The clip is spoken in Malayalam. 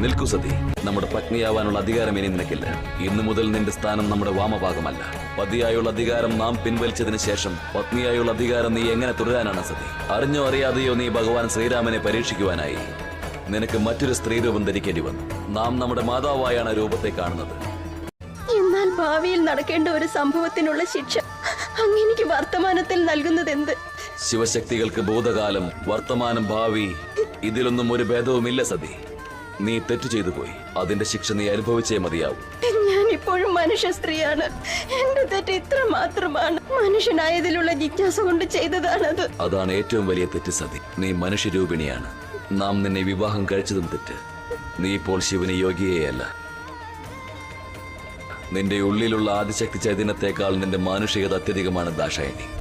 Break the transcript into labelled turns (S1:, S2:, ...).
S1: നിൽക്കൂ സതി. നമ്മുടെ പത്നിയാവാനുള്ള അധികാരം ഇനി നിനക്കില്ല. ഇന്നു മുതൽ നിന്റെ സ്ഥാനം നമ്മുടെ വാമഭാഗമല്ല. പതിയായുള്ള അധികാരം നാം പിൻവലിച്ചതിന് ശേഷം പത്നിയായുള്ള അധികാരം നീ എങ്ങനെ തുടരാനാണ് സതി? അറിഞ്ഞോ അറിയാതെയോ നീ ഭഗവാൻ ശ്രീരാമനെ പരീക്ഷിക്കുവാനായി നിനക്ക് മറ്റൊരു സ്ത്രീരൂപം ധരിക്കേണ്ടി വന്നു. നാം നമ്മുടെ മാതാവായാണ് രൂപത്തെ കാണുന്നത്.
S2: എന്നാൽ ഭാവിയിൽ നടക്കേണ്ട ഒരു സംഭവത്തിനുള്ള ശിക്ഷ അങ്ങനെക്ക് വർത്തമാനത്തിൽ നൽകുന്നത് എന്ത്?
S1: ശിവശക്തികൾക്ക് ഭൂതകാലം, വർത്തമാനം, ഭാവി ഇതിലൊന്നും ഒരു ഭേദവുമില്ല സതി. നീ തെറ്റു ചെയ്തു പോയി. അതിന്റെ ശിക്ഷ നീ അനുഭവിച്ചേ മതിയാവും.
S2: ഞാൻ ഇപ്പോഴും മനുഷ്യ സ്ത്രീയാണ്. എന്റെ തെറ്റ് ഇത്ര മാത്രമാണ്. മനുഷ്യനായതിലുള്ള ജിജ്ഞാസ കൊണ്ട് ചെയ്തതാണത്.
S1: അതാണ് ഏറ്റവും വലിയ തെറ്റ് സതി. നീ മനുഷ്യരൂപിണിയാണ്. നാം നിന്നെ വിവാഹം കഴിച്ചതും തെറ്റ്. നീ ഇപ്പോൾ ശിവന് യോഗ്യയല്ല. നിന്റെ ഉള്ളിലുള്ള ആദിശക്തി ചൈതന്യത്തെക്കാൾ നിന്റെ മാനുഷികത അത്യധികമാണ് ദാക്ഷായണി.